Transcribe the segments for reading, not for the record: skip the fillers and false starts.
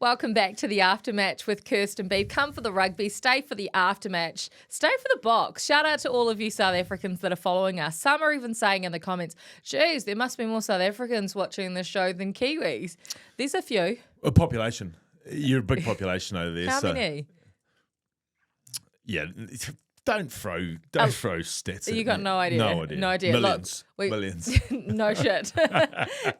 Welcome back to the Aftermatch with Kirsten Beav. Come for the rugby, stay for the Aftermatch, stay for the box. Shout out to all of you South Africans that are following us. Some are even saying in the comments, geez, there must be more South Africans watching this show than Kiwis. There's a few. A population. You're a big population over there. How many? Yeah, don't throw stats. You got no idea. No idea. Millions. Millions. No shit.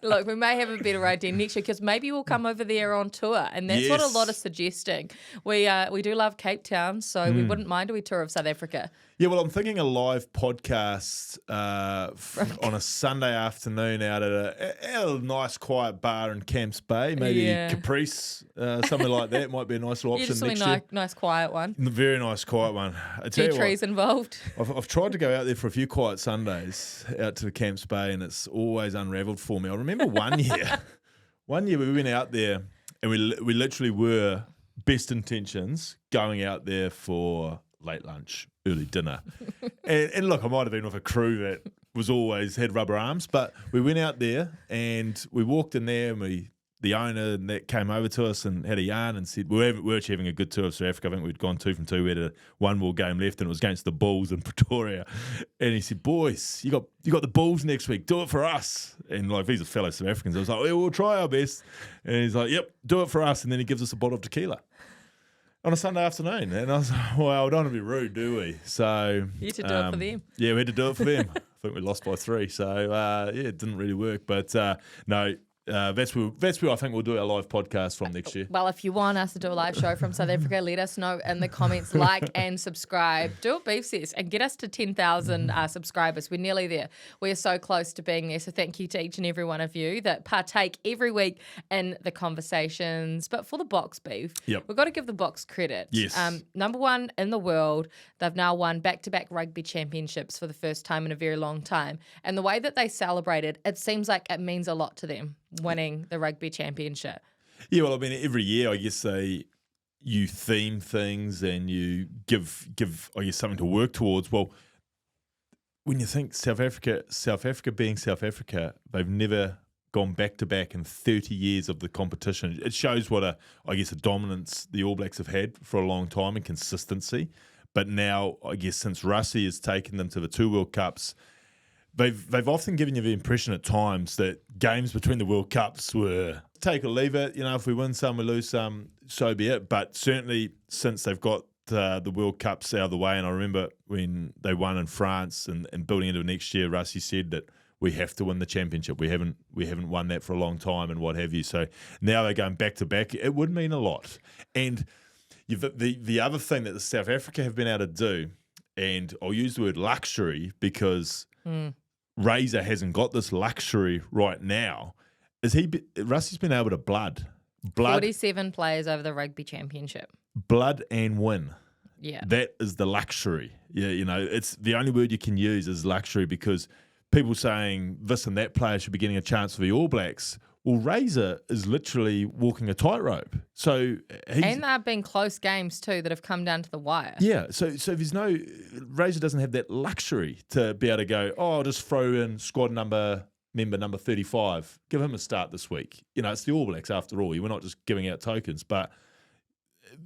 Look, we may have a better idea next year because maybe we'll come over there on tour, and that's what a lot are suggesting. We do love Cape Town, so we wouldn't mind a tour of South Africa. Yeah, well, I'm thinking a live podcast on a Sunday afternoon out at a nice quiet bar in Camps Bay, maybe Caprice, something like that might be a nice little option next year. Nice quiet one. A very nice quiet one. Few trees involved. I've tried to go out there for a few quiet Sundays out to the Camps Bay, and it's always unravelled for me. I remember one year we went out there and we literally were best intentions going out there for late lunch, early dinner. and look, I might have been with a crew that was always had rubber arms, but we went out there and we walked in there and the owner that came over to us and had a yarn and said, we're actually having a good tour of South Africa. I think we'd gone 2 from 2. We had a one more game left and it was against the Bulls in Pretoria. And he said, boys, you got the Bulls next week. Do it for us. And like, these are fellow South Africans. I was like, well, we'll try our best. And he's like, yep, do it for us. And then he gives us a bottle of tequila on a Sunday afternoon. And I was like, well, we don't want to be rude, do we? So you had to do it for them. Yeah, we had to do it for them. I think we lost by 3. So, it didn't really work. But, no, that's where I think we'll do our live podcast from next year. Well, if you want us to do a live show from South Africa, let us know in the comments. Like and subscribe. Do what Beav says and get us to 10,000 subscribers. We're nearly there. We're so close to being there. So thank you to each and every one of you that partake every week in the conversations. But for the box, Beav, we've got to give the box credit. Yes. Number 1 in the world. They've now won back-to-back rugby championships for the first time in a very long time. And the way that they celebrated, it seems like it means a lot to them, winning the rugby championship. Yeah, well, I mean, every year, I guess you theme things and you give I guess something to work towards. Well, when you think South Africa being South Africa, they've never gone back to back in 30 years of the competition. It shows what a dominance the All Blacks have had for a long time and consistency. But now, I guess since Rusty has taken them to the 2 World Cups, They've often given you the impression at times that games between the World Cups were take or leave it. You know, if we win some, we lose some, so be it. But certainly since they've got the World Cups out of the way, and I remember when they won in France and building into next year, Rusty said that we have to win the championship. We haven't won that for a long time and what have you. So now they're going back to back. It would mean a lot. And the other thing that the South Africa have been able to do, and I'll use the word luxury because Razor hasn't got this luxury right now, is Rusty's been able to blood 47 players over the rugby championship. Blood and win. Yeah. That is the luxury. Yeah, you know, it's the only word you can use is luxury because people saying this and that player should be getting a chance for the All Blacks. Well, Razor is literally walking a tightrope. So and there have been close games too that have come down to the wire. Yeah, so there's Razor doesn't have that luxury to be able to go, I'll just throw in squad member number 35, give him a start this week. You know, it's the All Blacks after all. We're not just giving out tokens, but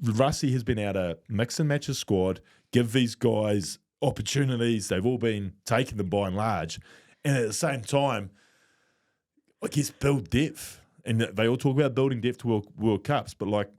Rusty has been able to mix and match his squad, give these guys opportunities. They've all been taking them by and large, and at the same time, I guess build depth. And they all talk about building depth to World Cups, but like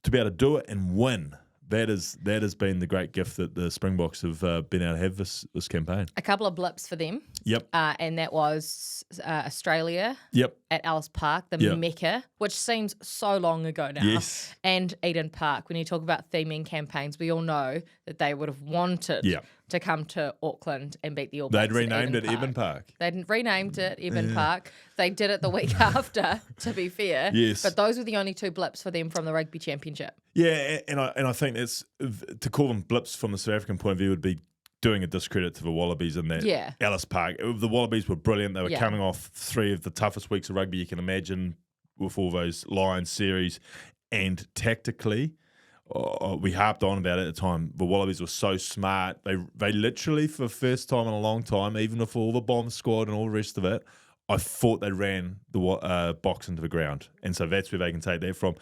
to be able to do it and win, that has been the great gift that the Springboks have been able to have this campaign. A couple of blips for them. Yep. And that was Australia. Yep. At Ellis Park, the Mecca, which seems so long ago now. Yes. And Eden Park. When you talk about theming campaigns, we all know that they would have wanted to come to Auckland and beat the All Blacks. They'd renamed it Eden Park. They'd renamed it Eden Park. They did it the week after, to be fair. Yes. But those were the only 2 blips for them from the rugby championship. Yeah, and I think that's to call them blips from the South African point of view would be doing a discredit to the Wallabies in that Ellis Park. The Wallabies were brilliant. They were coming off 3 of the toughest weeks of rugby you can imagine with all those Lions series. And tactically, we harped on about it at the time, the Wallabies were so smart. They literally, for the first time in a long time, even with all the bomb squad and all the rest of it, I thought they ran the box into the ground. And so that's where they can take that from.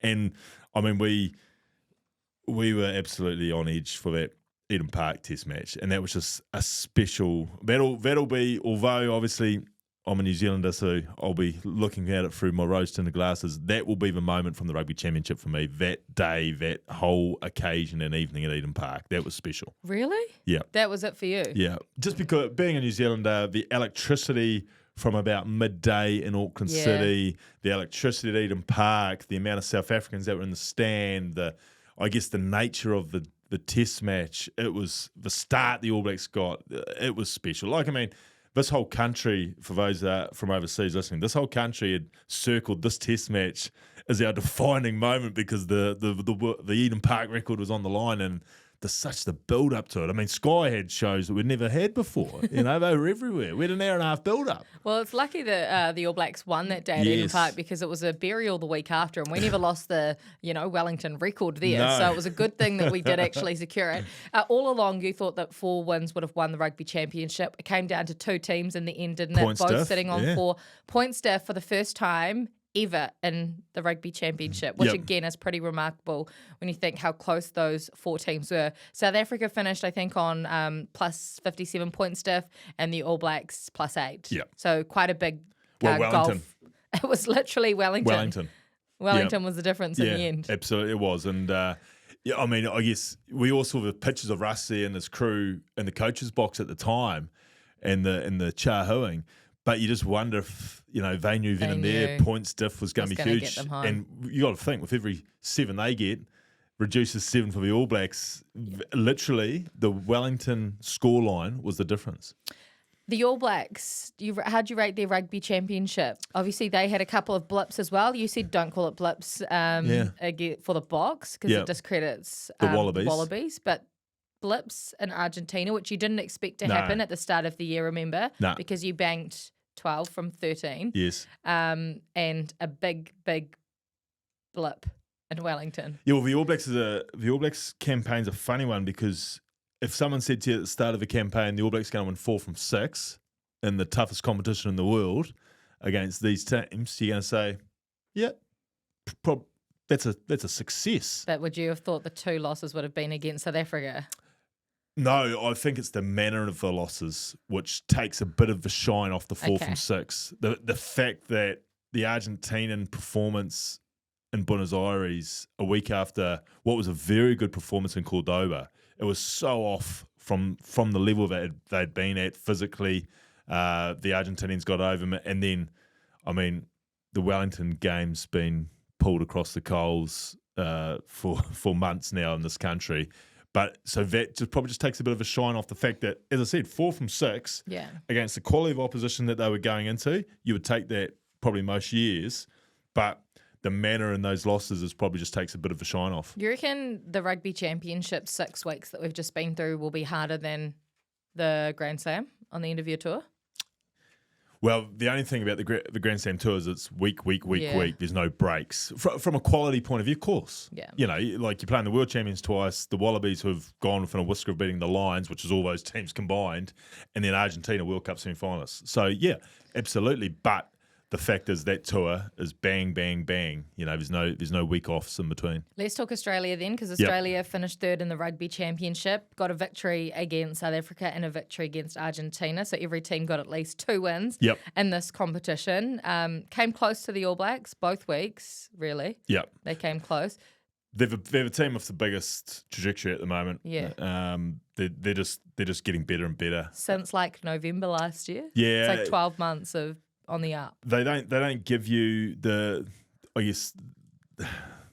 And I mean, we were absolutely on edge for that Eden Park Test match, and that was just a special. That'll be, although obviously I'm a New Zealander, so I'll be looking at it through my rose-tinted glasses. That will be the moment from the Rugby Championship for me. That day, that whole occasion and evening at Eden Park, that was special. Really? Yeah. That was it for you? Yeah. Just because being a New Zealander, the electricity from about midday in Auckland City, the electricity at Eden Park, the amount of South Africans that were in the stand, I guess the nature of the Test match, it was the start the All Blacks got. It was special. Like, I mean, this whole country, for those from overseas listening, this whole country had circled this Test match as our defining moment because the Eden Park record was on the line, and there's such the build up to it. I mean, Sky had shows that we'd never had before. They were everywhere. We had an hour and a half build up. Well, it's lucky that the All Blacks won that day at Eden Park because it was a burial the week after, and we never lost the Wellington record there. No. So it was a good thing that we did actually secure it. All along, you thought that 4 wins would have won the Rugby Championship. It came down to 2 teams in the end, didn't it? Both sitting on 4 points diff for the first time ever in the Rugby Championship, which again is pretty remarkable when you think how close those 4 teams were. South Africa finished, I think, on plus 57 points diff, and the All Blacks plus 8. Yep. So quite a big Wellington. golf. It was literally Wellington. Wellington was the difference in the end. Absolutely, it was. And I mean, I guess we all saw the pictures of Rusty and his crew in the coach's box at the time, and the cha-hooing. But you just wonder if, they knew then and there points diff was going to be huge. And you got to think, with every 7 they get, reduces 7 for the All Blacks. Literally, the Wellington scoreline was the difference. The All Blacks, how'd you rate their Rugby Championship? Obviously, they had a couple of blips as well. You said don't call it blips for the Box because it discredits the Wallabies. But blips in Argentina, which you didn't expect to happen at the start of the year, remember? No. Because you banked 12 from 13. Yes. And a big blip in Wellington. Yeah, well, the All Blacks campaign's a funny one because if someone said to you at the start of the campaign the All Blacks are going to win 4 from 6 in the toughest competition in the world against these teams, you're going to say, yeah, that's a success. But would you have thought the 2 losses would have been against South Africa? No, I think it's the manner of the losses which takes a bit of the shine off the 4 from 6. The fact that the Argentinian performance in Buenos Aires a week after what was a very good performance in Cordoba, it was so off from the level that they'd been at physically. The Argentinians got over them, and then, I mean, the Wellington game's been pulled across the coals for months now in this country. But so that probably just takes a bit of a shine off the fact that, as I said, 4 from 6 against the quality of opposition that they were going into, you would take that probably most years. But the manner in those losses probably just takes a bit of a shine off. You reckon the Rugby Championship 6 weeks that we've just been through will be harder than the Grand Slam on the end of your tour? Well, the only thing about the Grand Slam tour is it's week. There's no breaks. From a quality point of view, of course. Yeah. Like you're playing the World Champions twice, the Wallabies who have gone within a whisker of beating the Lions, which is all those teams combined, and then Argentina World Cup semi-finalists. So, yeah, absolutely. But the fact is that tour is bang, bang, bang. There's no week offs in between. Let's talk Australia then, because Australia finished 3rd in the Rugby Championship, got a victory against South Africa and a victory against Argentina. So every team got at least 2 wins in this competition. Came close to the All Blacks both weeks, really. Yep. They came close. They're a team with the biggest trajectory at the moment. Yeah. They're just getting better and better. Since like November last year. Yeah. It's like 12 months of on the up. They don't give you the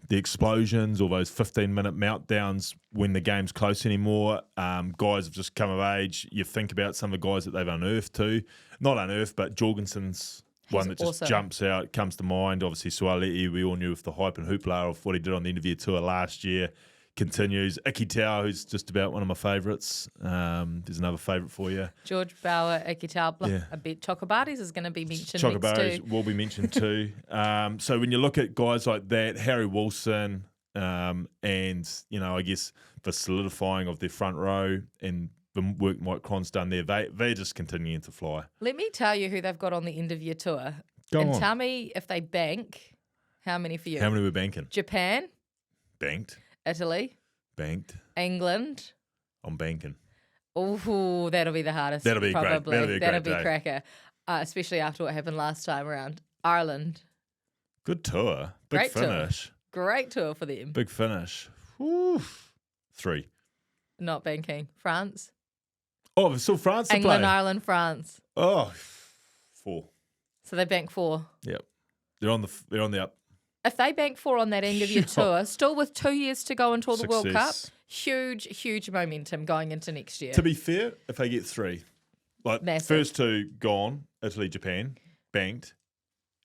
explosions or those 15-minute meltdowns when the game's close anymore. Guys have just come of age. You think about some of the guys that they've unearthed too. Not unearthed, but Jorgensen's one that just jumps out, comes to mind. Obviously, Suaalii, we all knew with the hype and hoopla of what he did on the interview tour last year. Continues. Iki Tau, who's just about one of my favourites. There's another favourite for you. George Bauer, Iki Tau. Yeah. I bet Chocobatis is going to be mentioned Chocobatis next too. will be mentioned too. So when you look at guys like that, Harry Wilson, and, I guess the solidifying of their front row and the work Mike Cron's done there, they're just continuing to fly. Let me tell you who they've got on the end of your tour. Go on. Tell me if they bank How many for you? How many we're banking? Japan, Banked. Italy, Banked. England. I'm banking. Oh, that'll be the hardest. That'll be probably. great. That'll be a great day. cracker, especially after what happened last time around. Ireland, Good tour. Big Great tour. finish. great tour for them. Big finish. Woo. 3. Not banking. France, Oh, so France to England, play. Ireland, France. Oh, 4. So they bank 4. Yep. They're on the up. If they bank 4 on that end of your tour, still with 2 years to go until the World Cup, Success. huge momentum going into next year. To be fair, if they get 3, like Massive. first 2 gone, Italy, Japan, banked.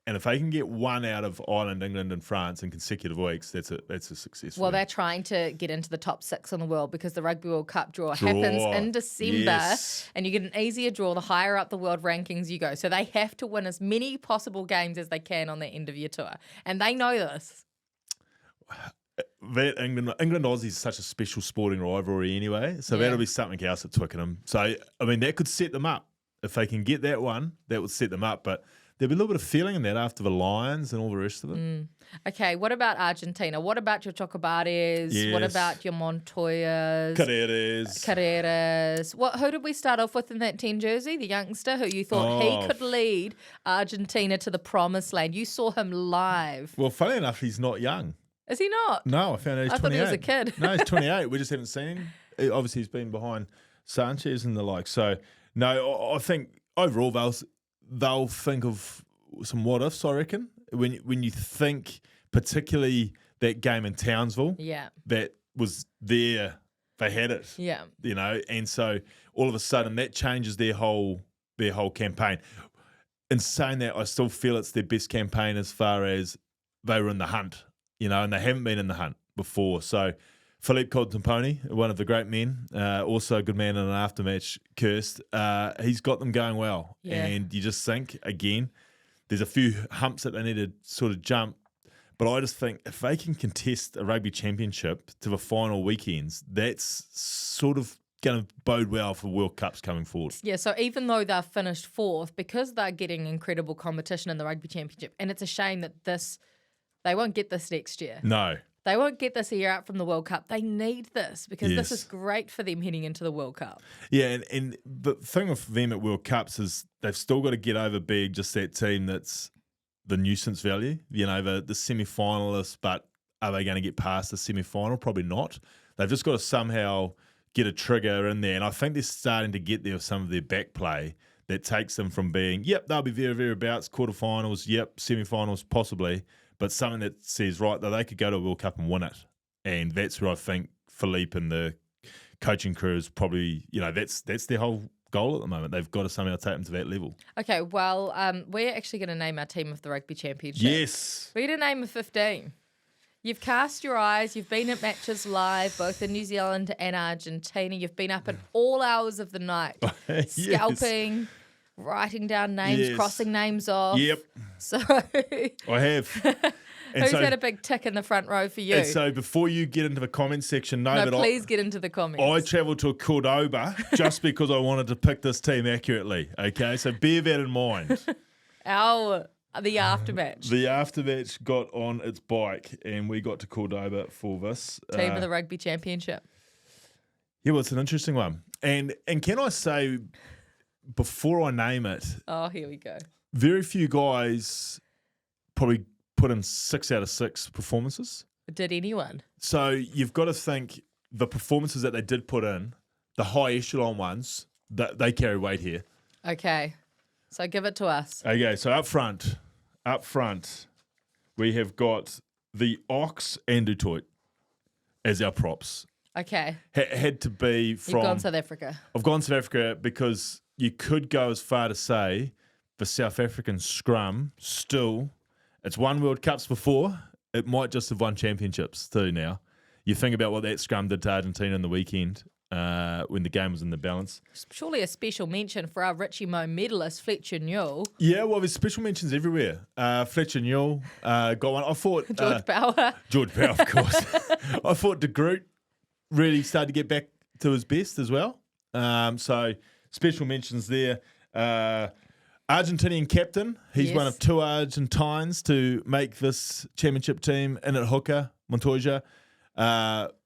And if they can get 1 out of Ireland, England, and France in consecutive weeks, that's a success. Well, for them. they're trying to get into the top 6 in the world because the Rugby World Cup draw happens in December, yes. and you get an easier draw the higher up the world rankings you go. So they have to win as many possible games as they can on the end of your tour, and they know this. That England Aussies is such a special sporting rivalry anyway, so that'll be something else at Twickenham. So I mean, that could set them up if they can get that one. That would set them up, but there'll be a little bit of feeling in that after the Lions and all the rest of it. Okay, what about Argentina? What about your Chocobares? What Yes. about your Montoyas? Carreras. Who did we start off with in that 10 jersey? The youngster who you thought he could lead Argentina to the promised land. You saw him live. Well, funny enough, he's not young. Is he not? No, I found out he's 28. I thought he was a kid. No, he's 28. We just haven't seen him. Obviously, he's been behind Sanchez and the like. So, no, I think overall they'll think of some what ifs, I reckon. When you think particularly that game in Townsville, Yeah. that was there, they had it. Yeah. You know, and so all of a sudden that changes their whole campaign. In saying that, I still feel it's their best campaign as far as they were in the hunt, you know, and they haven't been in the hunt before. So Philippe Contamponi, one of the great men, also a good man in an aftermatch, cursed. He's got them going well. Yeah. And you just think, again, there's a few humps that they need to sort of jump. But I just think if they can contest a rugby championship to the final weekends, that's sort of going to bode well for World Cups coming forward. Yeah, so even though they're finished 4th, because they're getting incredible competition in the Rugby Championship, and it's a shame that they won't get this next year. No. They won't get this a year out from the World Cup. They need this because this Yes. is great for them heading into the World Cup. Yeah, and the thing with them at World Cups is they've still got to get over being just that team that's the nuisance value, you know, the semi-finalists, but are they going to get past the semi-final? Probably not. They've just got to somehow get a trigger in there, and I think they're starting to get there with some of their back play that takes them from being, yep, they'll be thereabouts, quarterfinals, yep, semi-finals possibly, but something that says, right, that they could go to a World Cup and win it. And that's where I think Philippe and the coaching crew is probably, you know, that's their whole goal at the moment. They've got to somehow take them to that level. Okay, well, we're actually going to name our team of the Rugby Championship. Yes. We're going to name a 15. You've cast your eyes. You've been at matches live, both in New Zealand and Argentina. You've been up at all hours of the night, Yes. scalping, writing down names, Yes. crossing names off. Yep. So I have. And who's so, had a big tick in the front row for you? and so before you get into the comment section, know No, that please get into the comments. I travelled to Cordoba just because I wanted to pick this team accurately. Okay, so bear that in mind. The aftermatch. The aftermatch got on its bike and we got to Cordoba for this. Team of the Rugby Championship. Yeah, well, it's an interesting one. And can I say, before I name it, Oh, here we go. very few guys probably put in 6 out of 6 performances. Did anyone? So you've got to think the performances that they did put in, the high echelon ones, that they carry weight here. Okay. So give it to us. Okay, so up front, we have got the Ox and Dutoit as our props. Okay. Had to be from... You've gone South Africa. I've gone South Africa because you could go as far to say the South African scrum still, it's won World Cups before, it might just have won championships too now. You think about what that scrum did to Argentina in the weekend when the game was in the balance. Surely a special mention for our Richie Mo medalist, Fletcher Newell. Yeah, well, there's special mentions everywhere. Fletcher Newell got one. I thought... George Bauer. George Bauer, of course. I thought De Groot really started to get back to his best as well. So special mentions there. Argentinian captain. He's Yes. one of 2 Argentines to make this championship team in at hooker, Montoya.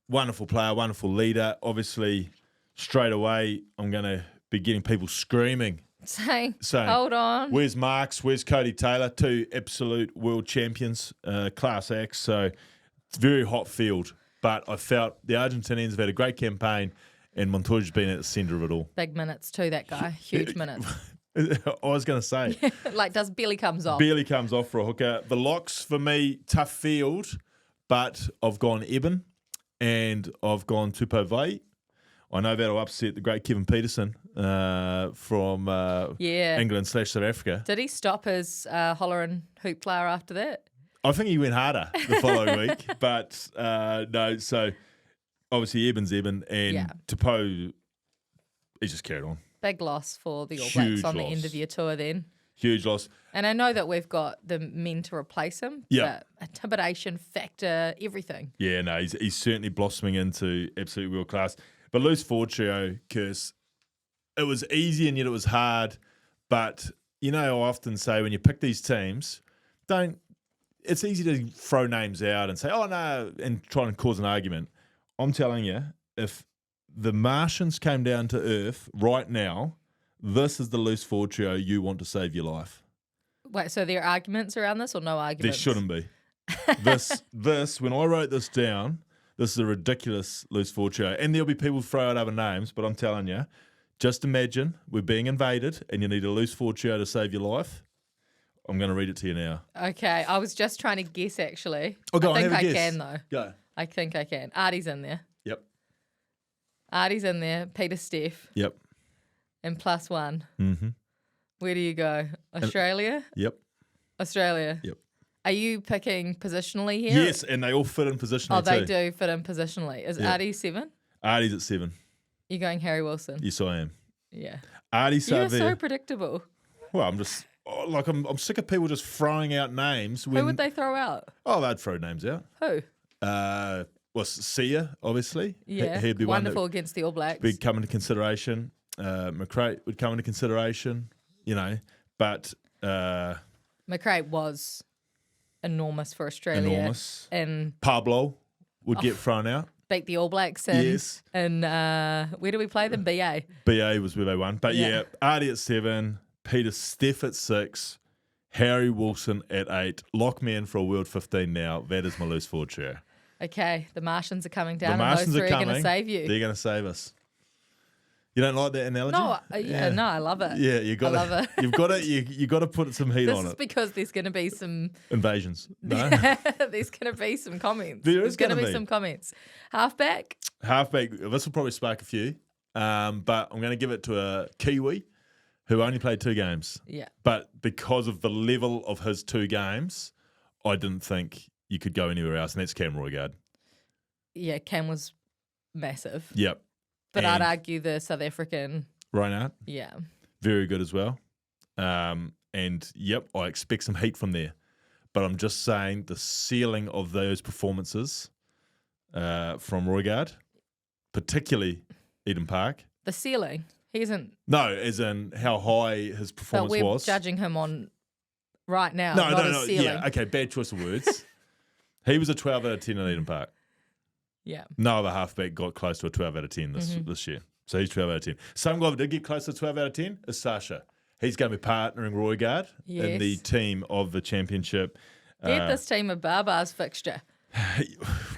Wonderful player, wonderful leader. Obviously, straight away, I'm going to be getting people screaming. Saying, Saying, hold on. Where's Marks? Where's Cody Taylor? 2 absolute world champions, class X. So it's a very hot field. But I felt the Argentinians have had a great campaign, and Montoya's been at the centre of it all. Big minutes too, that guy. Huge minutes. I was going to say. Like, barely comes off. Barely comes off for a hooker. The locks, for me, tough field, but I've gone Eben and I've gone Tupovai. I know that'll upset the great Kevin Peterson from England / South Africa. Did he stop his hollering hoop player after that? I think he went harder the following week, but no. So obviously Eben's Eben, and Tupo, he just carried on. Big loss for the All Huge Blacks on the loss. end of your tour then. Huge loss. And I know that we've got the men to replace him. Yeah. But intimidation factor, everything. Yeah, no, he's certainly blossoming into absolute world class. But loose forward trio, Curse, it was easy and yet it was hard. But you know, I often say when you pick these teams, it's easy to throw names out and say, oh no, and try and cause an argument. I'm telling you, if the Martians came down to Earth right now, this is the loose forward trio you want to save your life. Wait, so there are arguments around this or no There arguments? shouldn't be. This, when I wrote this down, this is a ridiculous loose forward trio. And there'll be people who throw out other names, but I'm telling you, just imagine we're being invaded and you need a loose forward trio to save your life. I'm going to read it to you now. Okay, I was just trying to guess actually. Oh, go on, I think have a I guess. can though. Go. I think I can. Artie's in there. Yep. Artie's in there. Peter Steph. Yep. And +1. Mm-hmm. Where do you go? Australia? Yep. Australia. Yep. Are you picking positionally here? Yes, and they all fit in positionally Oh, they too. do fit in positionally. Is Yeah. Artie 7? Artie's at 7. You going Harry Wilson? Yes, I am. Yeah. Artie You're Savia. so predictable. Well, I'm just I'm sick of people just throwing out names. When, Who would they throw out? Oh, they'd throw names out. Who? Sia, obviously. Yeah. He'd be Wonderful one that against the All Blacks. would come into consideration. McRae would come into consideration, you know, but McRae was enormous for Australia. enormous. And Pablo would get thrown out. beat the All Blacks in. Yes. And where do we play them? BA. BA was where they won. But yeah, Artie at 7, Peter Steph at 6, Harry Wilson at 8. Lock me in for a World 15 now. That is my loose forward trio. Okay, the Martians are coming down The and those Martians three are are coming. going to save you. They're going to save us. You don't like that analogy? No, no, I love it. Yeah, you got I love it. You've got to you got to put some heat This on is it. because there's going to be some Invasions. No. there's going to be some comments. There There's is going to gonna be be. some comments. Halfback. Halfback. This will probably spark a few, but I'm going to give it to a Kiwi who only played 2 games. Yeah. But because of the level of his 2 games, I didn't think you could go anywhere else, and that's Cam Roigard. Yeah, Cam was massive. Yep. But And I'd argue the South African, Reinhardt, yeah. very good as well. And yep, I expect some heat from there. But I'm just saying the ceiling of those performances from Roigard, particularly Eden Park. The ceiling. He isn't. No, as in how high his But performance we're was. judging him on right now, No, not no, his no. ceiling. Yeah, okay, bad choice of words. He was a 12 out of 10 in Eden Park. Yeah. No other halfback got close to a 12 out of 10 this year. So he's 12 out of 10. Some guy that did get close to 12 out of 10 is Sasha. He's going to be partnering Roigard in the Yes. team of the championship. Get this team a Barbar's fixture.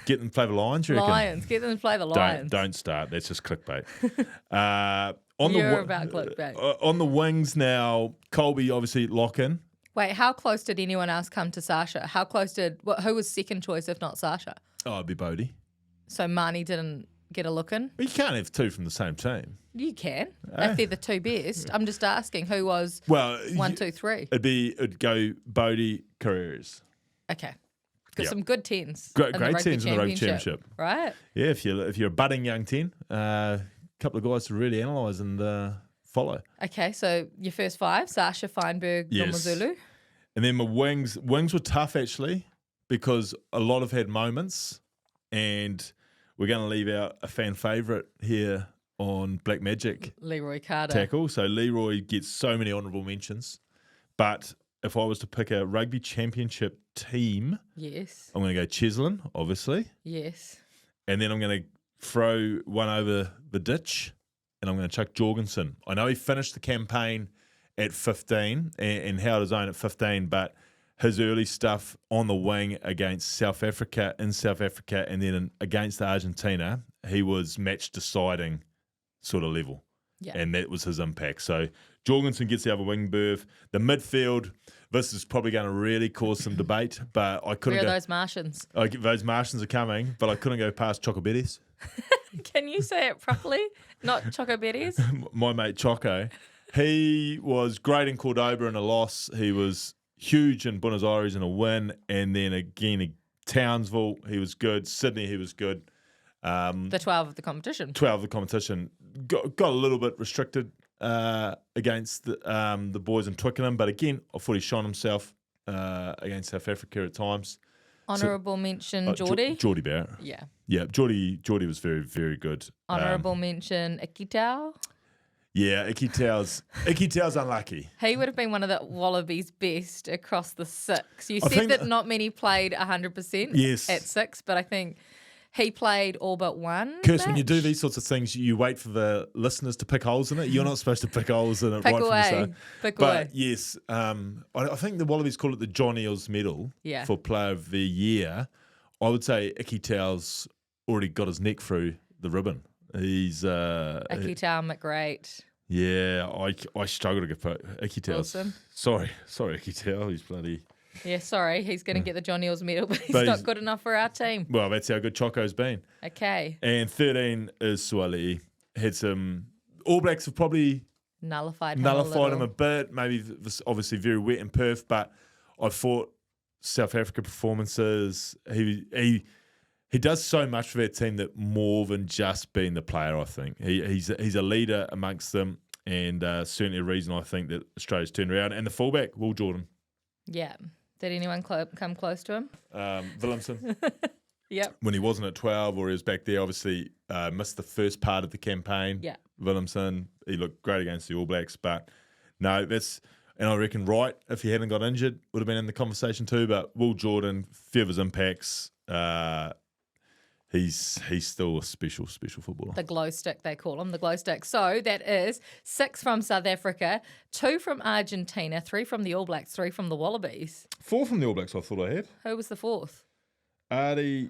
Get them to play the Lions, you reckon? Lions. Get them to play the Lions. Don't start. That's just clickbait. You're about clickbait. On the wings now, Colby obviously lock in. Wait, how close did anyone else come to Sasha? How close who was second choice if not Sasha? Oh, it'd be Bodie. So Marnie didn't get a look in? Well, you can't have 2 from the same team. You can, if they're the 2 best. I'm just asking who was Well, 1, 2, 3. It'd go Bodie, Carreras. Okay. Got Yep. some good 10s. Great in the Rugby 10s in the Rugby Championship. Right? Yeah, if you're a budding young 10, a couple of guys to really analyse and follow. Okay, so your first 5, Sasha, Feinberg, Yes. Nomazulu. And then my wings were tough actually because a lot have had moments, and we're going to leave out a fan favourite here on Black Magic Leroy Carter. tackle. So Leroy gets so many honourable mentions. But if I was to pick a rugby championship team, Yes. I'm going to go Cheslin, obviously. Yes. And then I'm going to throw one over the ditch, and I'm going to chuck Jorgensen. I know he finished the campaign at 15 and held his own at 15, but his early stuff on the wing against South Africa, in South Africa, and then against Argentina, he was match deciding sort of level. Yeah. And that was his impact. So Jorgensen gets the other wing berth. The midfield, this is probably going to really cause some debate, but I couldn't Where are go. those Martians? Those Martians are coming, but I couldn't go past Chocobetes. Can you say it properly? Not Chocobetes? My mate Choco. He was great in Cordoba in a loss. He was huge in Buenos Aires in a win. And then again, in Townsville, he was good. Sydney, he was good. The 12 of the competition. 12 of the competition. Got a little bit restricted against the boys in Twickenham. But again, I thought he shone himself against South Africa at times. Honourable mention, Geordie. Geordie Barrett. Yeah. Yeah, Geordie was very, very good. Honourable mention, Ikitau. Yeah, Ikitau's unlucky. He would have been one of the Wallabies' best across the six. You I said think that not many played 100% Yes. at six, but I think he played all but one. Kirst, when you do match. these sorts of things, you wait for the listeners to pick holes in it. You're not supposed to pick holes in it Pick right away. from the start. Pick But away. yes, I think the Wallabies call it the John Eales medal Yeah. for Player of the Year. I would say Ikitau's already got his neck through the ribbon. He's Ikitau, McGrate. yeah. I struggle to get Ikitau's. Wilson. Sorry, Ikitau. He's bloody. Yeah, sorry, he's going to get the John Eales medal, but he's But not he's- good enough for our team. Well, that's how good Choco's been. Okay. And 13 is Suali'i. Had some All Blacks have probably Nullified him him a bit. Maybe this obviously very wet in Perth, but I thought South Africa performances. He does so much for that team that more than just being the player. I think he's a leader amongst them, and certainly a reason I think that Australia's turned around. And the fullback, Will Jordan, Yeah. Did anyone come close to him? Willemson. Yep. When he wasn't at 12 or he was back there, obviously missed the first part of the campaign. Yeah. Willemson, he looked great against the All Blacks, but no, and I reckon Wright, if he hadn't got injured, would have been in the conversation too. But Will Jordan, few of his impacts, he's still a special footballer. The glow stick, they call him, the glow stick. So that is 6 from South Africa, 2 from Argentina, 3 from the All Blacks, 3 from the Wallabies. 4 from the All Blacks, I thought I had. Who was the 4th? Artie,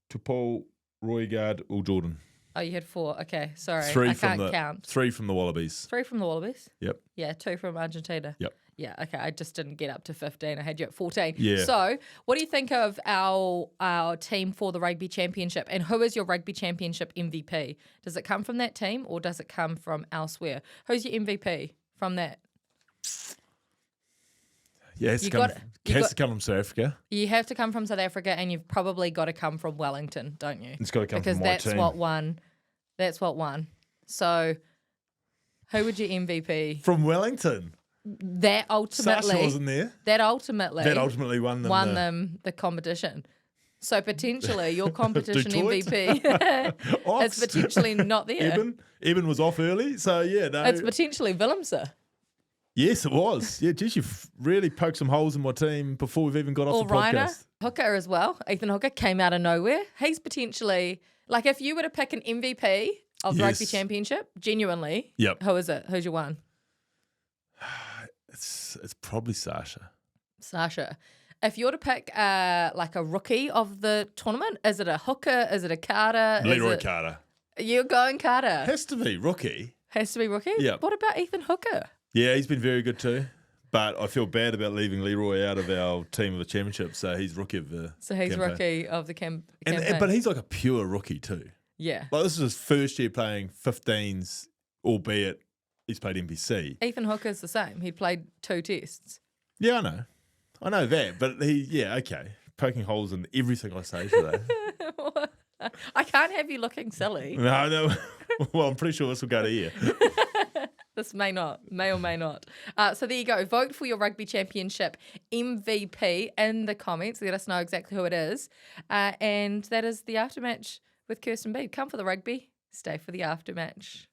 Tupou, Roygard, Will Jordan. Oh, you had 4. Okay, sorry. 3 I from can't the count. 3 from the Wallabies. 3 from the Wallabies? Yep. Yeah, 2 from Argentina. Yep. Yeah, okay. I just didn't get up to 15. I had you at 14. Yeah. So, what do you think of our team for the Rugby Championship? And who is your Rugby Championship MVP? Does it come from that team or does it come from elsewhere? Who's your MVP from that? Yeah, it has to come from South Africa. You have to come from South Africa, and you've probably got to come from Wellington, don't you? It's got to come because from my that's team. what won. That's what won. So, who would your MVP? From Wellington. That ultimately Sasha wasn't there. That ultimately won them. the competition. So potentially your competition Detroit. MVP Ox. is potentially not there. Eben was off early, so yeah, no. It's potentially Willemse Yes, it was. Yeah, geez, you've really poked some holes in my team before we've even got off or the Reiner. podcast. Hooker as well. Ethan Hooker came out of nowhere. He's potentially, like, if you were to pick an MVP of the Yes. Rugby Championship, genuinely, Yep. who is it? Who's your one? It's probably Sasha. Sasha. If you're to pick like a rookie of the tournament, is it a Hooker? Is it a Carter? Leroy Carter. You're going Carter. Has to be rookie. Has to be rookie? Yep. What about Ethan Hooker? Yeah, he's been very good too. But I feel bad about leaving Leroy out of our team of the championship, so he's rookie of the So he's campaign. rookie of the campaign. But he's like a pure rookie too. Yeah. Like this is his first year playing 15s, albeit he's played NPC. Ethan Hooker's the same. He played 2 tests. Yeah, I know that, but okay, poking holes in everything I say today. I can't have you looking silly. No. Well, I'm pretty sure this will go to air. This may or may not. So there you go. Vote for your Rugby Championship MVP in the comments. Let us know exactly who it is. And that is the Aftermatch with Kirsten Beav. Come for the rugby, stay for the Aftermatch.